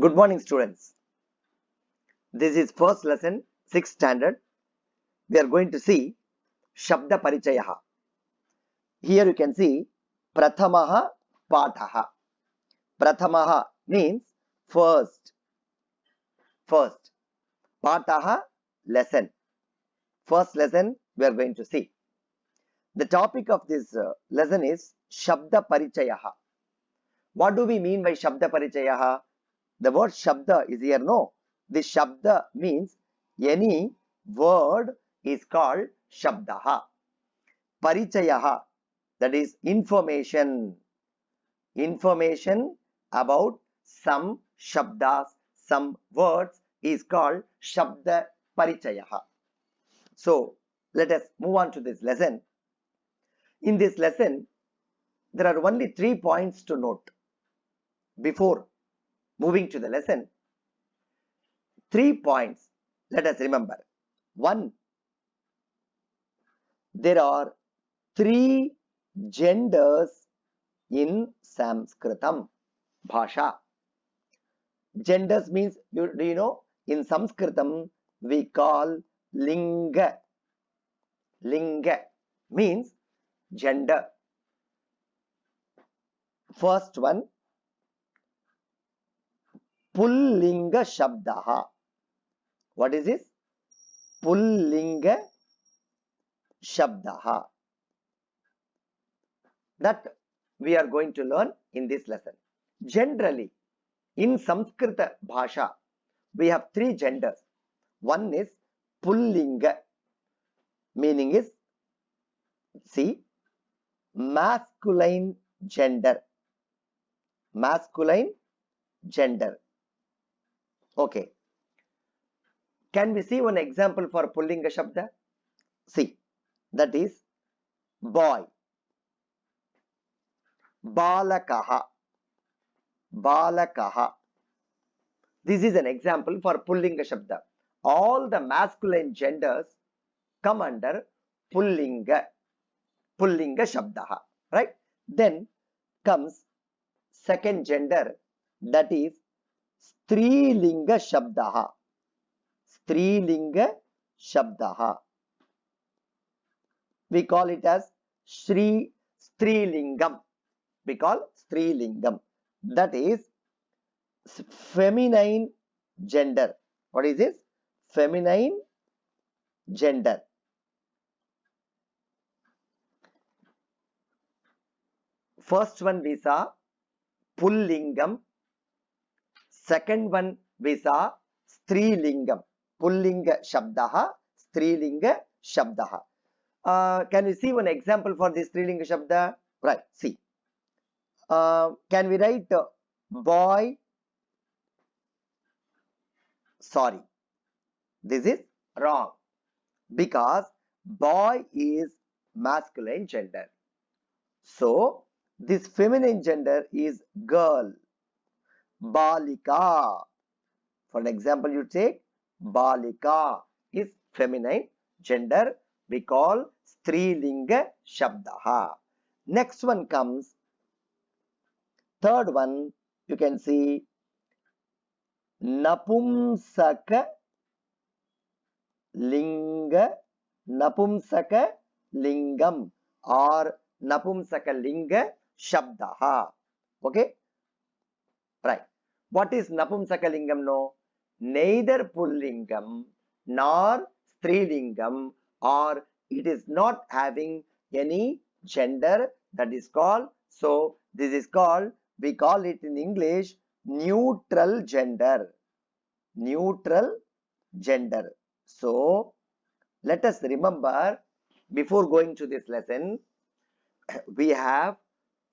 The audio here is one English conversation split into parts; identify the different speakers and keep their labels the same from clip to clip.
Speaker 1: Good morning, students. This is first lesson, 6th standard. We are going to see Shabdaparichayah. Here you can see Prathamaha Pataha. Prathamaha means first. Pataha, lesson. First lesson we are going to see. The topic of this lesson is Shabdaparichayah. What do we mean by Shabdaparichayah? The word Shabda is here, no? This Shabda means any word is called Shabdaha. Parichayaha, that is information. Information about some Shabdas, some words is called Shabda Parichayaha. So, let us move on to this lesson. In this lesson, there are only 3 points to note. Before moving to the lesson, 3 points let us remember. 1. There are 3 genders in Samskritam Bhasha. Genders means, do you know, in Samskritam we call Linga. Linga means gender. First one, Pullinga Shabdaha. What is this? Pullinga Shabdaha. That we are going to learn in this lesson. Generally, in Samskrita Bhasha, we have 3 genders. One is Pullinga, meaning is, see, masculine gender. Masculine gender. Okay. Can we see one example for Pullinga Shabda? See, that is boy. Balakaha. Balakaha. This is an example for Pullinga Shabda. All the masculine genders come under Pullinga. Pullinga Shabdaha. Right? Then comes second gender, that is Strilinga Shabdaha. Strilinga Shabdaha. We call it as Strilingam. We call Strilingam. That is feminine gender. What is this? Feminine gender. First one we saw Pullingam. Second one we saw Strilingam. Pullinga Shabdaha, Strilinga Shabdaha. Can we see one example for this Strilinga Shabda? Right, see. Can we write boy? Sorry, this is wrong, because boy is masculine gender. So, this feminine gender is girl. Balika. For an example, you take Balika is feminine gender. We call Strilinga Shabdaha. Next one comes, third one, you can see Napumsaka Linga, Napumsaka Lingam or Napumsaka Linga Shabdaha. Okay? Right. What is Napumsaka Lingam? No? Neither Pullingam nor Strilingam, or it is not having any gender, that is called. So, this is called, we call it in English, neutral gender. Neutral gender. So, let us remember, before going to this lesson, we have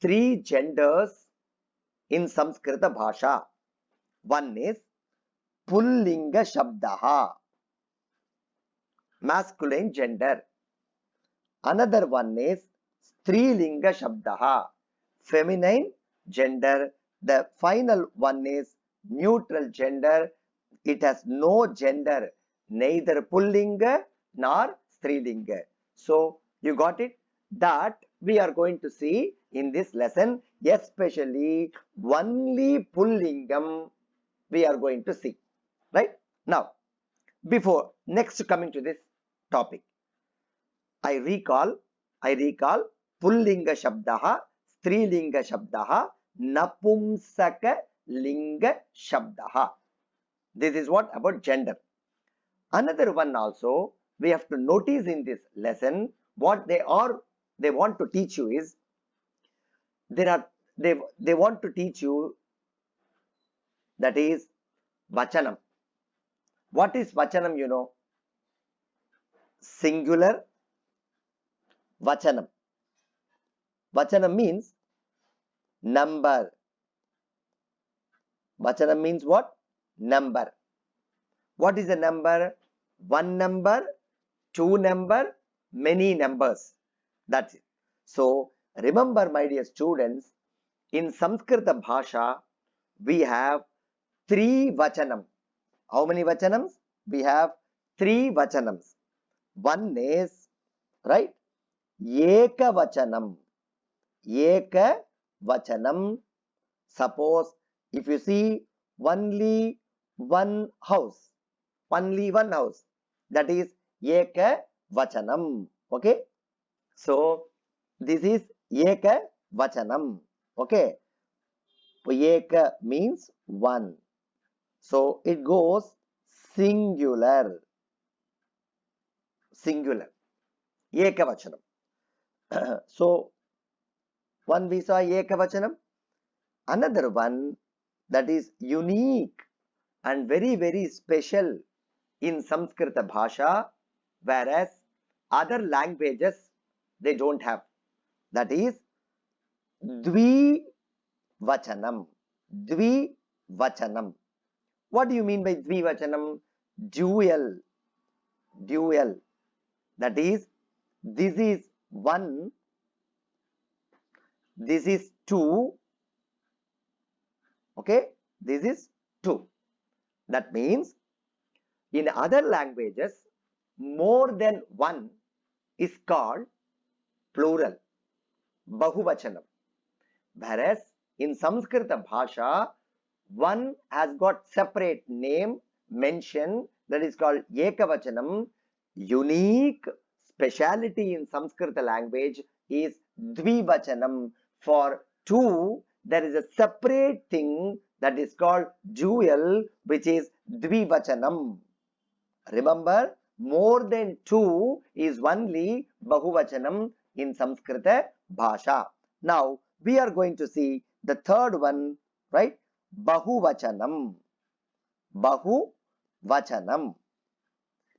Speaker 1: 3 genders in Samskrita Bhasha. One is Pullinga Shabdaha, masculine gender. Another one is Strilinga Shabdaha, feminine gender. The final one is neutral gender. It has no gender, neither Pullinga nor Strilinga. So, you got it? That we are going to see in this lesson, especially only Pullingam we are going to see. Right? Now, before next coming to this topic, I recall Pullinga Shabdaha, Strilinga Shabdaha, Napumsaka Linga Shabdaha. This is what about gender. Another one also we have to notice in this lesson, what they want to teach you is, they want to teach you, that is Vachanam. What is Vachanam, you know? Singular Vachanam. Vachanam means number. Vachanam means what? Number. What is a number? One number, two number, many numbers. That's it. So remember, my dear students, in Samskrita Bhasha, we have three Vachanam. How many Vachanams? We have three Vachanams. One is, right, Eka Vachanam. Eka Vachanam. Suppose if you see only one house, that is Eka Vachanam. Okay. So this is Eka Vachanam. Okay. Eka means one. So it goes singular. Singular. Eka Vachanam. So one we saw Eka Vachanam. Another one that is unique and very, very special in Samskrita Bhasha, whereas other languages they don't have. That is Dvi Vachanam. Dvi Vachanam. What do you mean by Dvi Vachanam? Dual. Dual. That is, this is one, this is two. Okay, this is two. That means in other languages, more than one is called plural, Bahuvachanam. Whereas in Samskrita Bhasha, one has got separate name mentioned, that is called Ekavachanam. Unique speciality in Samskrita language is Dvivachanam. For two, there is a separate thing that is called dual, which is Dvivachanam. Remember, more than two is only Bahuvachanam in Samskrita Bhasha. Now, we are going to see the third one, right? Bahuvachanam. Bahuvachanam.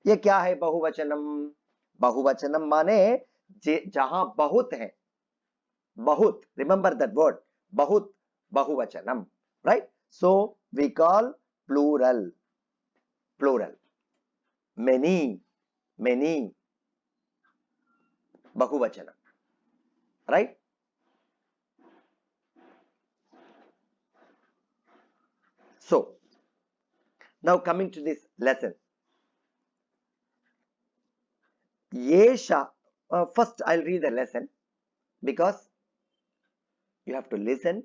Speaker 1: ये क्या है बहुवचनम? बहुवचनम माने जहां बहुत है, बहुत. Remember that word, बहुत, बहुवचनम, right? So we call plural, plural. Many, many, bahuvachanam, right? So now coming to this lesson, Yesha. First I'll read the lesson, because you have to listen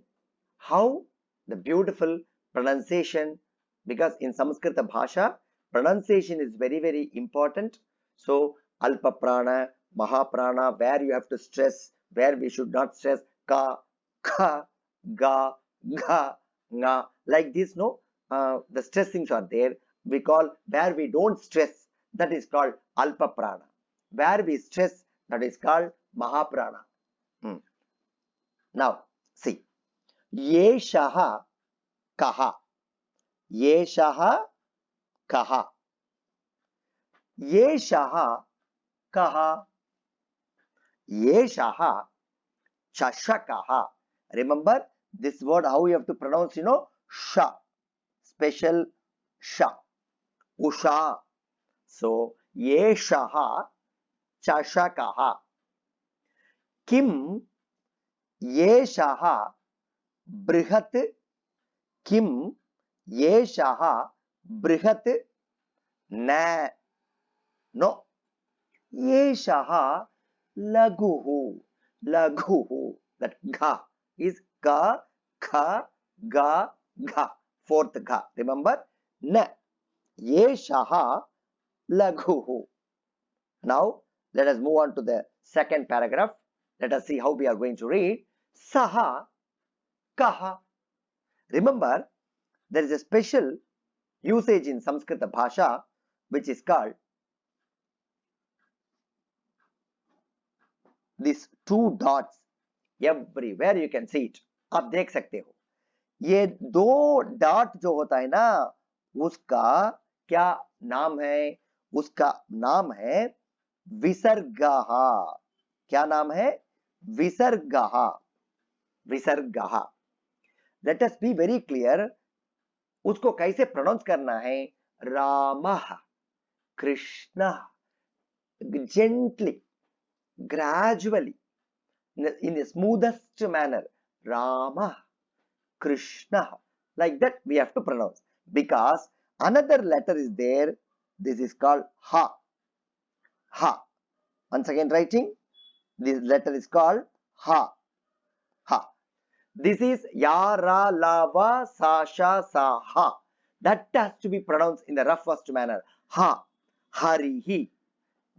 Speaker 1: how the beautiful pronunciation, because in Samskrita Bhasha, pronunciation is very, very important. So Alpa Prana, Mahaprana, where you have to stress, where we should not stress, ka, kha, ga, gha, nga, like this, no? The stressings are there. We call, where we don't stress, that is called Alpa Prana. Where we stress, that is called Mahaprana. Now, see, Yeshaha kaha. Yeshaha kaha. Yeshaha kaha. Yeshaha chashakaha. Remember this word, how you have to pronounce, you know, sha. Special sha. Usha. So, Yeshaha chashakaha. Kim Yeshaha brihat. Kim Yeshaha brihat. Na. No. Yeshaha laguhu. Laguhu. That gha is ka, kha, ga, gha. Fourth gha. Remember? Na. Yeshaha laghuhu. Now, let us move on to the second paragraph. Let us see how we are going to read. Saha kaha. Remember, there is a special usage in Samskrita Bhasha which is called these two dots. Everywhere you can see it. आप देख सकते हो. ये दो dot जो होता है ना, उसका क्या नाम है? उसका नाम है विसर्गः. क्या नाम है? विसर्गः. विसर्गः. Let us be very clear. उसको कैसे प्रोनाउंस करना है? रामः, कृष्णः. Gently, gradually, in the smoothest manner. Rama, Krishna. Like that we have to pronounce. Because another letter is there. This is called ha. Ha. Once again writing. This letter is called ha. Ha. This is ya, ra, la, va, sa, sha, sa, ha. That has to be pronounced in the roughest manner. Ha. Harihi.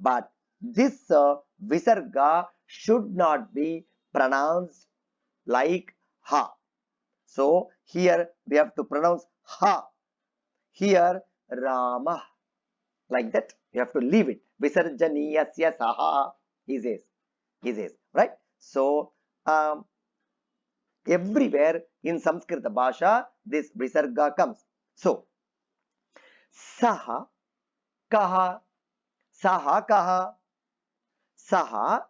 Speaker 1: But this visarga should not be pronounced like ha. So here we have to pronounce ha. Here Rama. Like that. You have to leave it. Visarjaniyasya saha. He says. He says. Right? So everywhere in Samskrita Bhasha this visarga comes. So saha kaha. Saha kaha. Saha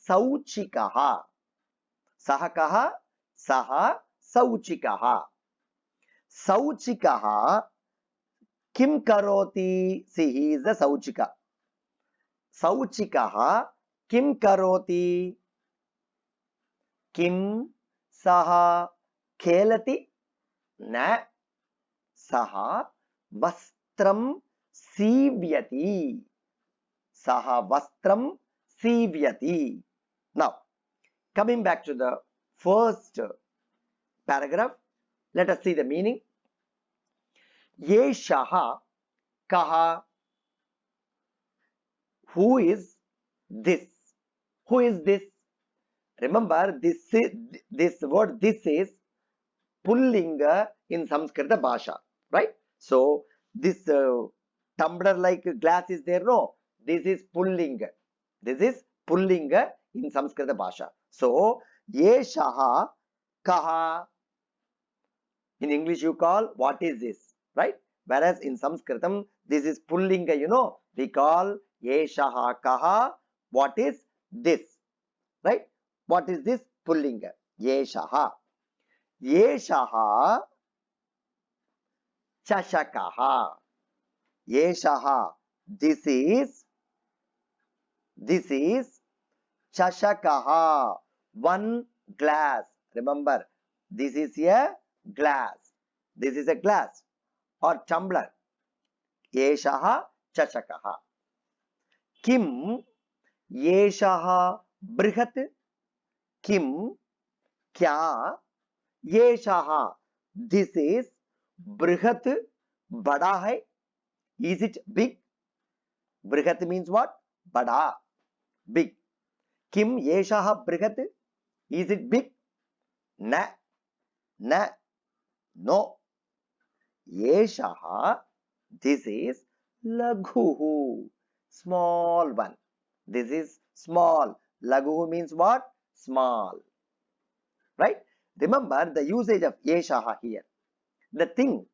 Speaker 1: sauchikaha. Saha kaha. Saha sauchikaha. Sauchikaha kim karoti. See, he is the sauchika. Sauchikaha kim karoti. Kim saha khelati. Na. Saha vastram sivyati. Saha vastram sivyati. Now, coming back to the first paragraph, let us see the meaning. Yeshaha kaha. Who is this? Who is this? Remember, this word this is pullinga in Samskrita Bhasha, right? So, this tumbler like glass is there, no? This is pullinga. This is pullinga in Samskrita Bhasha. So, yeshaha kaha. In English you call what is this, right? Whereas in Samskritam this is pullinga, you know. We call yeshaha kaha. What is this, right? What is this? Pullinga. Yeshaha. Yeshaha chashakaha. Yeshaha. This is chashakaha. One glass. Remember, this is a glass. This is a glass or tumbler. Yeshaha chashakaha. Kim yeshaha brihat. Kim kya yeshaha. This is brihat. Bada hai. Is it big? Brihat means what? Bada. Big. Kim yeshaha brihat. Is it big? Na. Na. No. Yeshaha. This is laghuhu. Small one. This is small. Laghuhu means what? Small. Right? Remember the usage of yeshaha here. The thing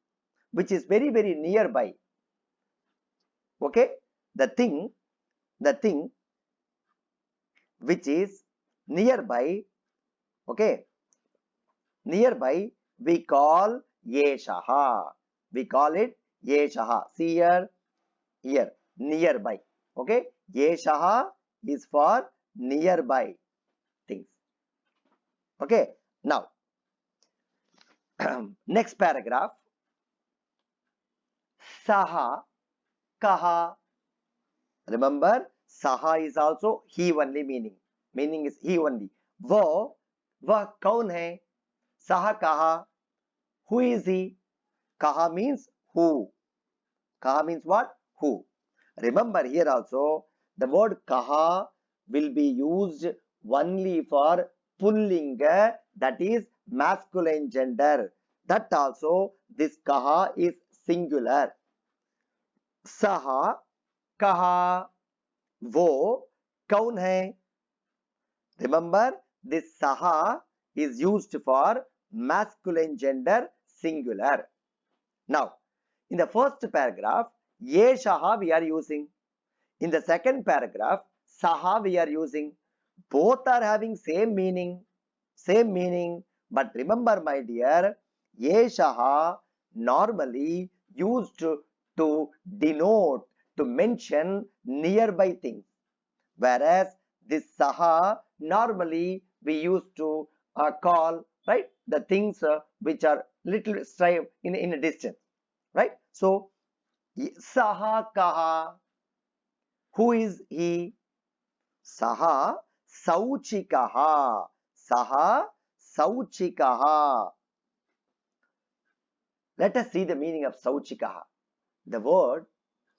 Speaker 1: which is very, very nearby. Okay? The thing which is nearby. Okay? Nearby we call yeshaha. We call it yeshaha. See here, here, nearby. Okay? Yeshaha is for nearby things. Okay? Now, next paragraph. Saha kaha. Remember, saha is also he only meaning. Meaning is he only. Wo वह कौन है? सह कहा, who is he? Kaha means who. Kaha means what? Who. Remember here also the word kaha will be used only for pullinga, that is masculine gender. That also this kaha is singular. Saha kaha, wo kaun hai. Remember this saha is used for masculine gender singular. Now in the first paragraph, yeshaha we are using. In the second paragraph, saha we are using. Both are having same meaning. But remember, my dear, yeshaha normally used to denote, to mention nearby things. Whereas this saha normally we used to call, right, the things which are little strive in a distance. Right? So, saha kaha, who is he? Saha sauchikaha, saha sauchikaha. Let us see the meaning of sauchikaha. The word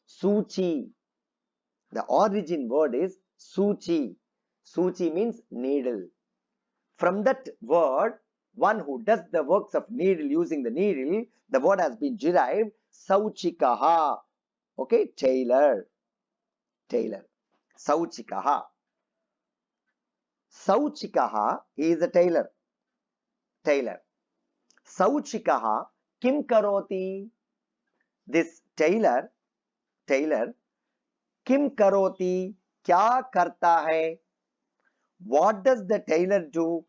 Speaker 1: suchi, the origin word is suchi. Suchi means needle. From that word, one who does the works of needle using the needle, the word has been derived sauchikaha. Okay, tailor. Sauchikaha. Sauchikaha is a tailor. Sauchikaha kim karoti. This tailor kim karoti, kya karta hai. What does the tailor do?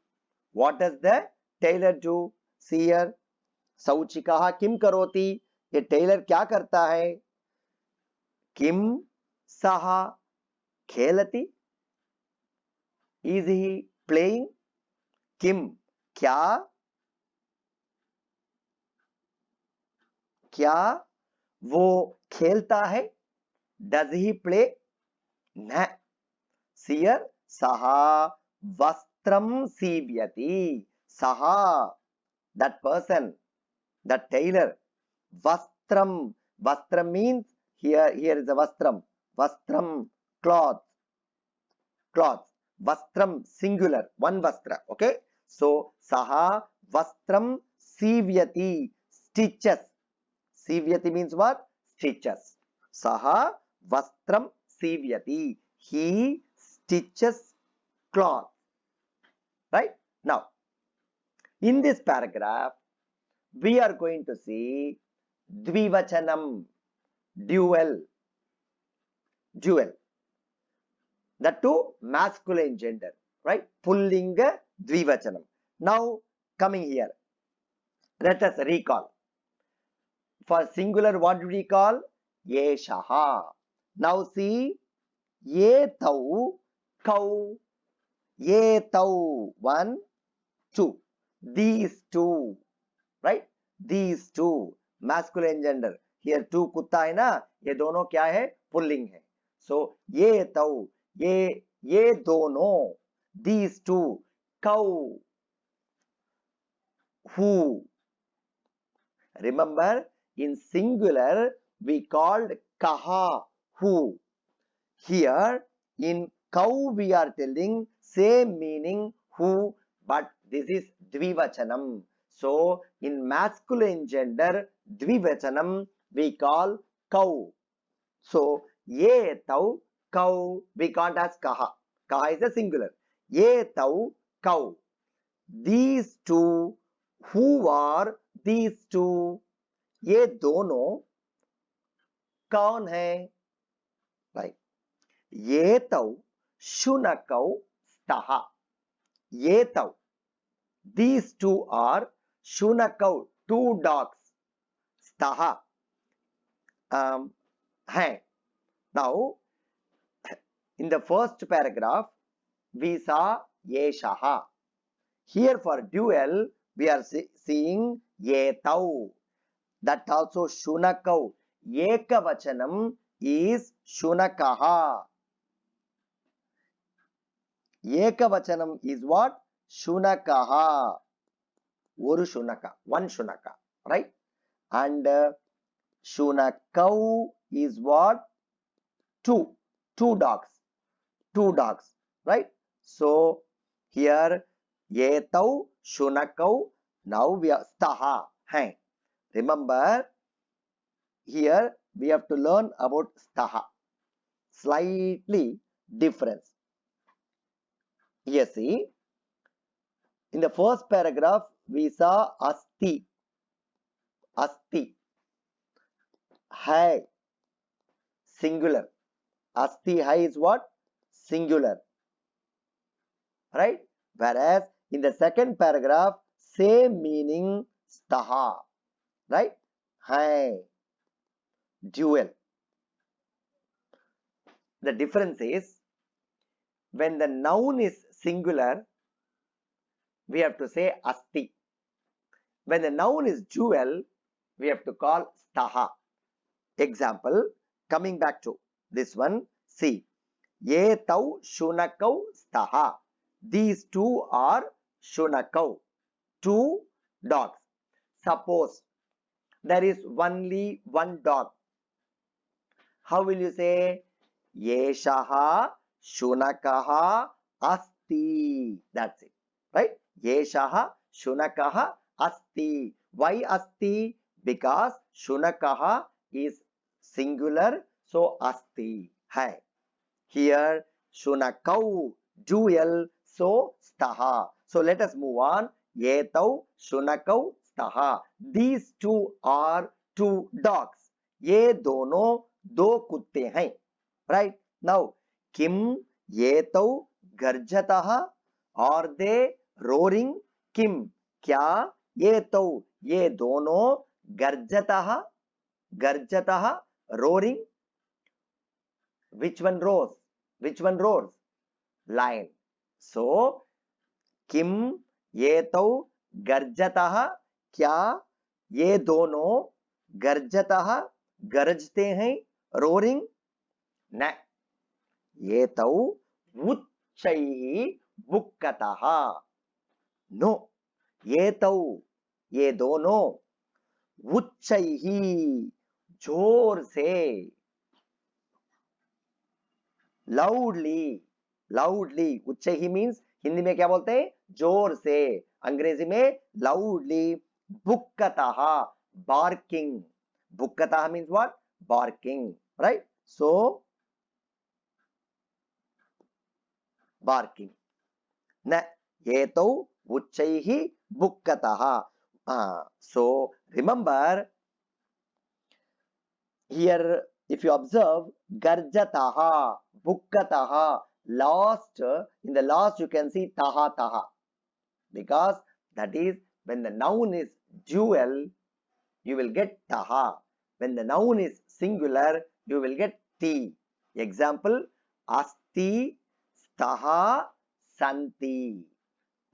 Speaker 1: See here. Sauchikaha kim karoti. ये tailor क्या करता है? Kim saha khelati. Is he playing? Kim क्या वो खेलता है? Does he play? न. See here, saha vastram sivyati. Saha, that person, that tailor. Vastram means here is a vastram cloth. Vastram singular, one vastra. Okay, so saha vastram sivyati, stitches. Sivyati means what? Stitches. Saha vastram sivyati, he stitches cloth. Right? Now in this paragraph we are going to see dvivachanam, dual. The two masculine gender, right? Pullinga dvivachanam. Now coming here, let us recall. For singular, what do we call? Yeshaha. Now see, ye tau kau. Ye tau, 1, 2. These two, right? These two, masculine gender. Here two kutta hai na, ये दोनों क्या है? Pulling है. So ये तौ, ये दोनों, these two, cow, who. Remember, in singular we called kaha, who. Here in cow we are telling same meaning, who, but this is dvivachanam. So in masculine gender dvivachanam we call cow. So ye tau cow we can't ask kaha. Kaha is a singular. Ye tau cow. These two, who are these two? ये दोनों कौन है? Right. ये तौ शुनकौ स्तः. ये तौ. These two are शुनकौ, two dogs. स्तः. हैं. Now in the first paragraph we saw yeshaha. Here for dual we are seeing ye tau. That also shunakau. Ekavachanam is shunakaha. Ekavachanam is what? shunakaha, oru shunaka, one shunaka, right? And shunakau is what? Two dogs, right? So here etau shunakau, now we are staha. Hey, remember here we have to learn about staha, slightly difference. Here see, in the first paragraph we saw asti, hai, singular. Asti hai is what? Singular, right? Whereas in the second paragraph, same meaning staha, right? Hai, dual. The difference is when the noun is singular, we have to say asti. When the noun is dual, we have to call staha. Example, coming back to this one, see, etau shunakau staha. These two are shunakau, two dogs. Suppose there is only one dog. How will you say? Yeshaha shunakaha asti. That's it, right? Yeshaha shunakaha asti. Why asti? Because shunakaha is singular, so asti. Hai. Here shunakau, dual, so staha. So let us move on. Etau shunakau staha. These two are two dogs. ये दोनों दो कुत्ते हैं, right? Now किम एतौ गर्जतः, are they roaring? किम, क्या, एतौ, ये दोनों, गर्जतः, roaring. Which one roars? Lion. So किम एतौ गर्जतः, क्या ये दोनों गर्जतः, गरजते हैं, roaring? न, एतौ उच्चैः बुक्कतः. No, एतौ, ये दोनों, उच्चैः, जोर से, loudly. उच्चैः means हिंदी में क्या बोलते हैं? जोर से. अंग्रेजी में loudly. बुक्कतः, barking. Bukkatah means what? Barking, right? So barking. Na etau uchchaihi bukkatah. So remember here, if you observe garjataha, bukkataha, last, in the last you can see taha, because that is when the noun is dual, you will get taha. When the noun is singular, you will get ti. Example, asti, staha, santi.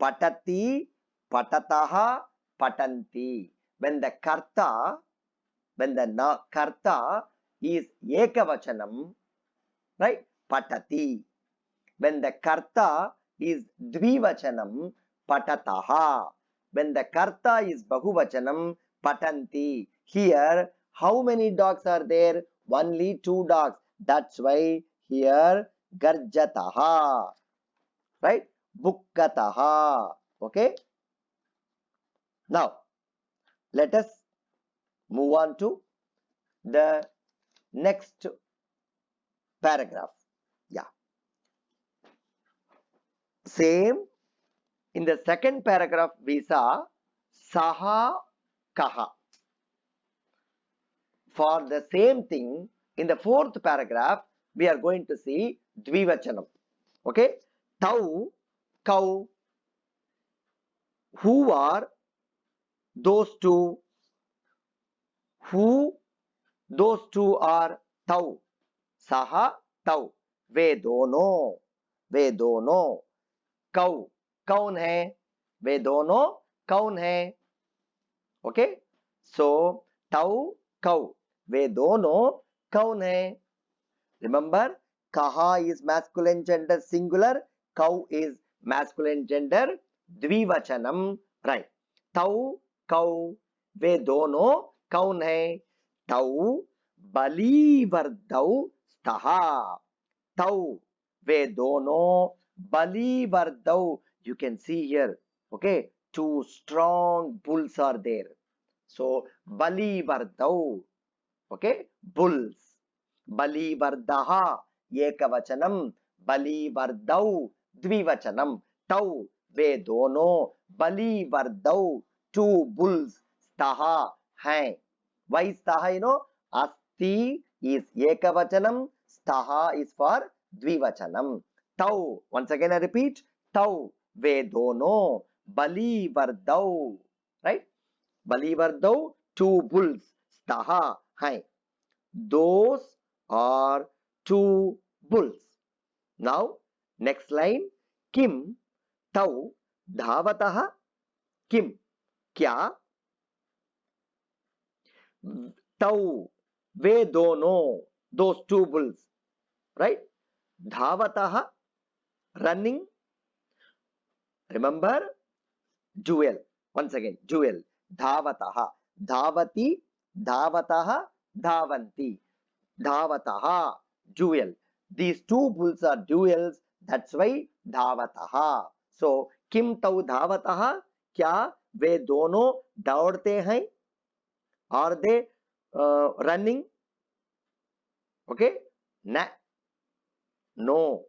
Speaker 1: Patati, patataha, patanti. When the karta is ekavachanam, right? Patati. When the karta is dvivachanam, patataha. When the karta is bahuvachanam, patanti. Here, how many dogs are there? Only two dogs. That's why here garjataha, right? Bukkataha. Okay. Now, let us move on to the next paragraph. Yeah. Same. In the second paragraph, we saw saha kaha. For the same thing, in the fourth paragraph, we are going to see dvivachanam. Okay. Tau, cow. Who are those two? Who those two are? Tau. Saha, tau. वे दोनों. कौ, कौन है? वे दोनों कौन है? Okay. So, tau, कौ. वे दोनों कौन है? Remember, kaha is masculine gender singular, cow is masculine gender द्विवचनम, right? तौ कौ वे दोनों कौन है? तौ बलिवर्दौ स्तः, तौ वे दोनों बलिवर्दौ. You can see here, okay, two strong bulls are there. So बलिवर्दौ, okay, bulls. बलिवर्दः एकवचनम, बलिवर्दौ द्विवचनम. तौ वे दोनों, बलिवर्दौ two bulls, स्तः हैं. Why स्तः? You know, अस्ति is ekavachanam, स्तः is for dvivachanam. तौ, once again I repeat, तौ वे दोनों, बलिवर्दौ, right? बलिवर्दौ two bulls, स्तः हैं. Those are two bulls. Now next line, किम तौ धावतः, किम क्या, तौ वे दोनों, those two bulls, right? धावतः running, remember dual, once again dual. धावतः, धावति, धावतः, धावन्ति, धावतः dual. These two bulls are duals, that's why धावतः. So किम तौ धावतः, क्या वे दोनों दौड़ते हैं? Are they running? Okay, no.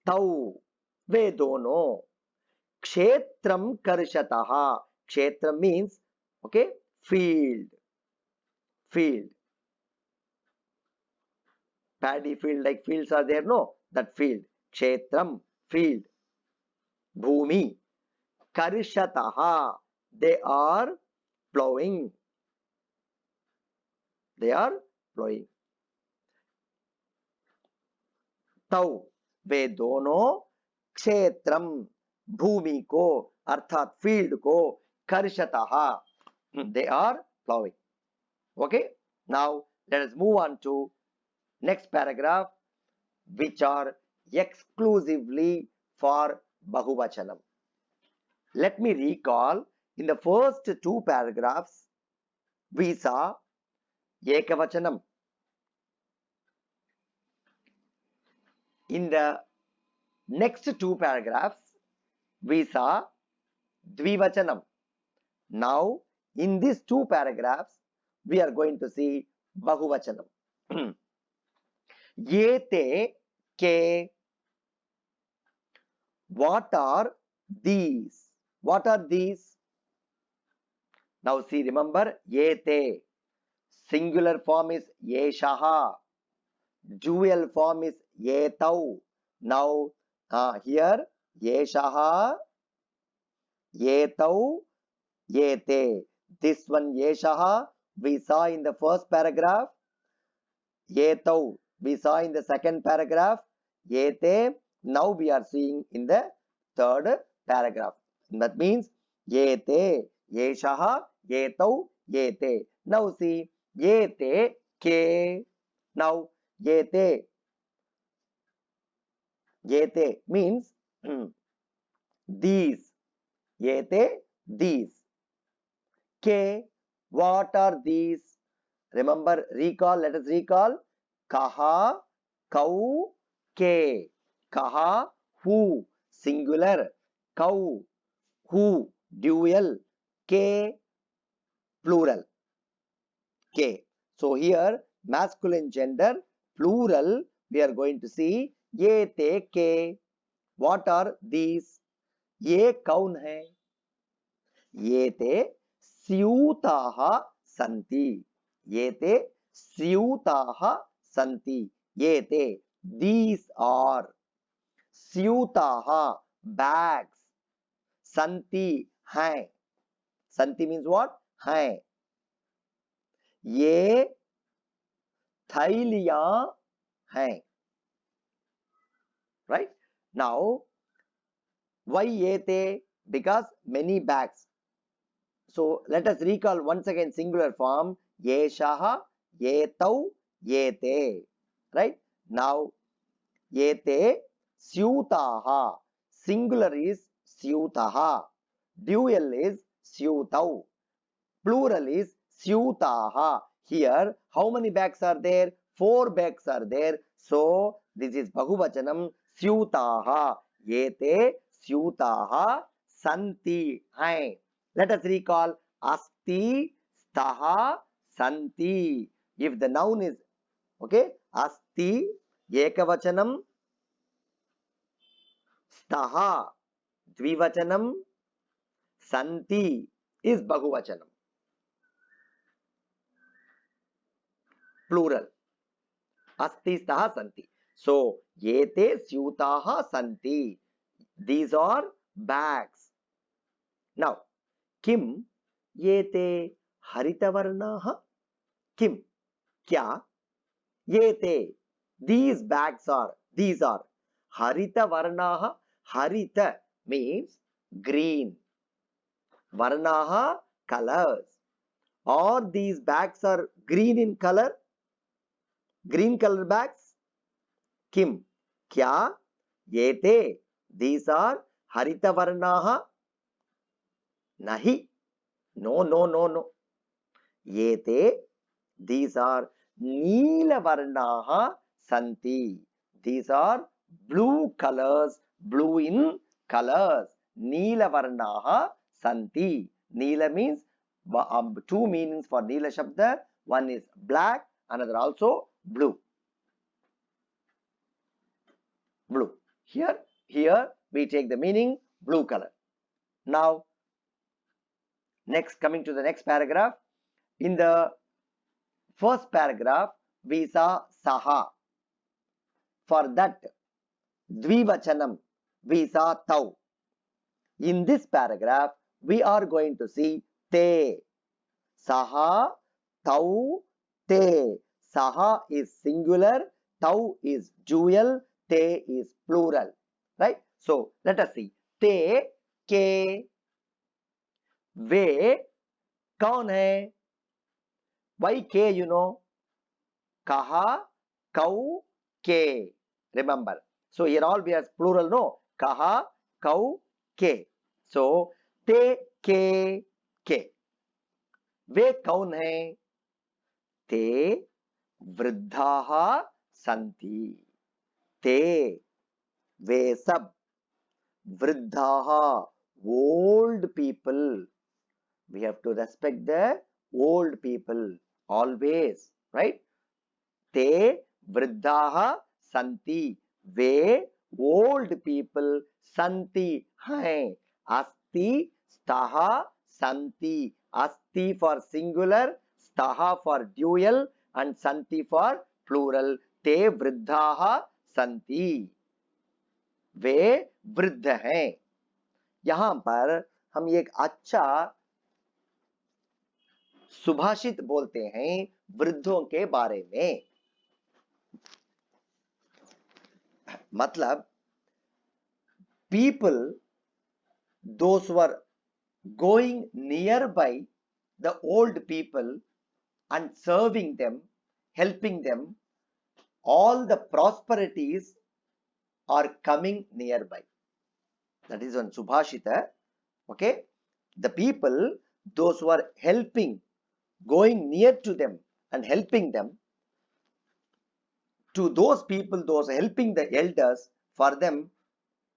Speaker 1: तौ वे दोनों क्षेत्रम कर्षतः. क्षेत्रम means, okay, field, field, paddy field, like fields are there, no, that field. Kshetram, field. Bhumi, karshataha, they are plowing, they are plowing. तौ वे दोनों क्षेत्रम, भूमि को अर्थात फील्ड को, कर्षतः, they are plowing. Okay, now let us move on to next paragraph, which are exclusively for bahuvachanam. Let me recall, in the first two paragraphs we saw ekavachanam. In the next two paragraphs we saw dvivachanam. Now in these two paragraphs we are going to see bahuvachanam. Ye te ke, what are these? What are these? Now see, remember, ye te, singular form is yeshaha, dual form is yetau. Now here yeshaha, yetau, yete. This one yeshaha we saw in the first paragraph, yetau we saw in the second paragraph, yete now we are seeing in the third paragraph. That means yete, yeshaha, yetau, yete. Now see, yete ke. Now yete, yete means these, yete, these. Ke, what are these? Remember, recall, let us recall. Kaha, kau, ke. Kaha, who, singular. Kau, who, dual. Ke, plural. Ke. So here masculine gender, plural, we are going to see ye te ke. What are these? Ye kaun hai? Ye te स्यूताः santi. Ye te स्यूताः santi. Ye te, these are. स्यूताः, bags. Santi, hai. Santi means what? Hai. ये थैलियां हैं. Right? Now, why yete? Because many bags. So let us recall once again singular form. Yeshaha, yetau, yete. Right? Now, yete syutaha. Singular is syutaha. Dual is syutau. Plural is syutaha. Here, how many bags are there? 4 bags are there. So, this is Bahuvachanam syutaha. Yete syutaha santi. Let us recall asti, staha, santi. If the noun is, okay, asti, ekavachanam, staha, dvivachanam, santi is Bahuvachanam. Plural. Asti, staha, santi. So, yete syutaha santi. These are bags. Now, kim yete haritavarnaha? Kim? Kya? Yete. These bags are, these are haritavarnaha. Harita means green. Varnaha, colors. Or these bags are green in color? Green color bags? Kim? Kya? Yete. These are haritavarnaha. Nahi. No, no, no, no. Yete. These are neelavarnaha santi. These are blue colors, blue in colors. Neelavarnaha santi. Neela means two meanings for Neela Shabda. One is black, another also blue. Blue. Here we take the meaning blue color. Now, next, coming to the next paragraph. In the first paragraph, we saw saha. For that, dvivachanam, we saw tau. In this paragraph, we are going to see te. Saha, tau, te. Saha is singular, tau is dual, te is plural. Right? So, let us see. Te, ke, ve, kaun hai? Why ke, you know? Kaha, kau, ke. Remember. So, here all we have plural, no? Kaha, kau, ke. So, te, ke, ke. वे कौन हैं? ते वृद्धाः सन्ति. ते, वे सब, वृद्धाः, old people. We have to respect the old people always, right? ते वृद्धाः सन्ति. वे old people सन्ति हैं. अस्ति, स्तः, santi. Asti for singular, staha for dual and santi for plural. Te vriddhaha santi. वे वृद्ध हैं. यहां पर हम एक अच्छा सुभाषित बोलते हैं वृद्धों के बारे में. मतलब people, those who are going nearby the old people and serving them, helping them, all the prosperities are coming nearby. That is one Subhashita. Okay. The people, those who are helping, going near to them and helping them, to those people, those helping the elders, for them,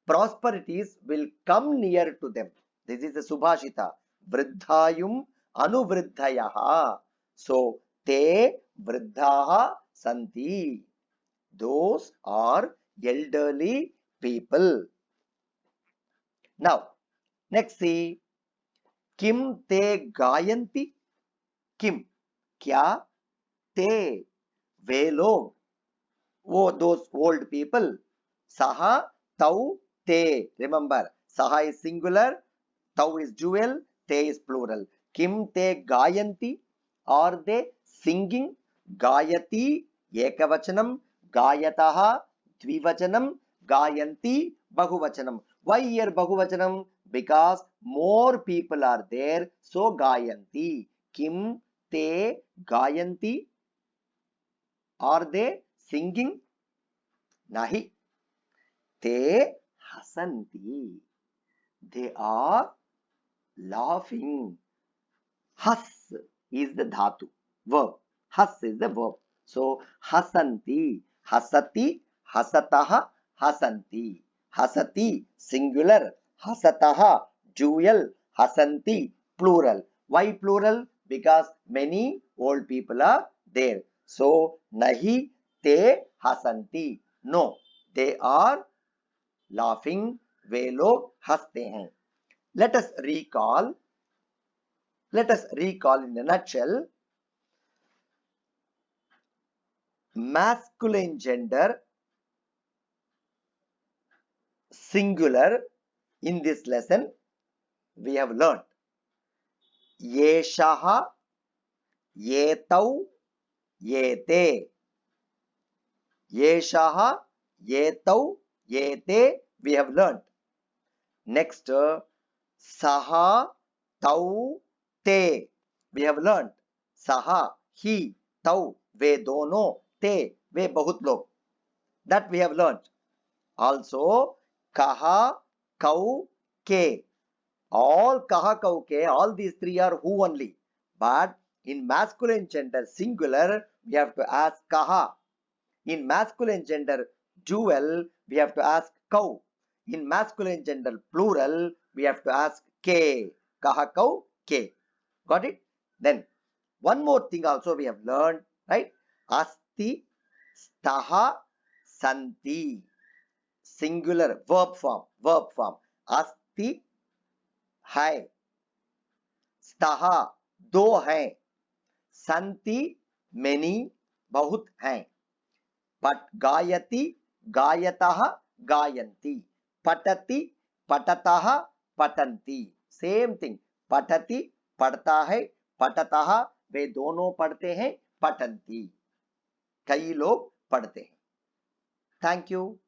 Speaker 1: prosperities will come near to them. This is the Subhashita. Vriddhayum anuvriddhayaha. So, te vriddhaha santi. Those are elderly people. Now, next see. Kim te gayanti? Kim? Kya? Te? Ve log? Oh, those old people. Saha, tau, te. Remember, saha is singular, tau is dual, te is plural. Kim te gayanti? Are they singing? Gayati, ekavachanam, gayataha, dvivachanam, gayanti, bahuvachanam. Why here bahuvachanam? Because more people are there, so gayanti. Kim te gayanti? Are they singing? Nahi. Te hasanti. They are laughing. Has is the dhatu, verb. Has is the verb. So hasanti, hasati, hasataha, hasanti. Hasati, singular. Hasataha, dual. Hasanti, plural. Why plural? Because many old people are there. So nahi te hasanti. No, they are laughing. वे लोग हंसते हैं. Let us recall in a nutshell. Masculine gender, singular. In this lesson we have learned yeshaha, yetau, yete. Yeshaha, yetau, yete we have learned. Next, saha, tau, te we have learned. Saha, he, tau वे दोनों, ते वे बहुत लोग. That we have learned. Also kaha, kau, ke. All kaha, kau, ke, all these three are who only. But in masculine gender singular we have to ask kaha. In masculine gender dual we have to ask kau. In masculine gender plural we have to ask ke. Kaha, kau, ke. Got it? Then one more thing also we have learned, right? Asti, staha, santi. Singular verb form. Asti है, staha दो हैं, santi many बहुत हैं. But gayati, gayataha, gayanti. Patati, patataha, patanti. Same thing. Patati पढ़ता है, पठतः वे दोनों पढ़ते हैं, पठन्ति. कई लोग पढ़ते हैं. Thank you.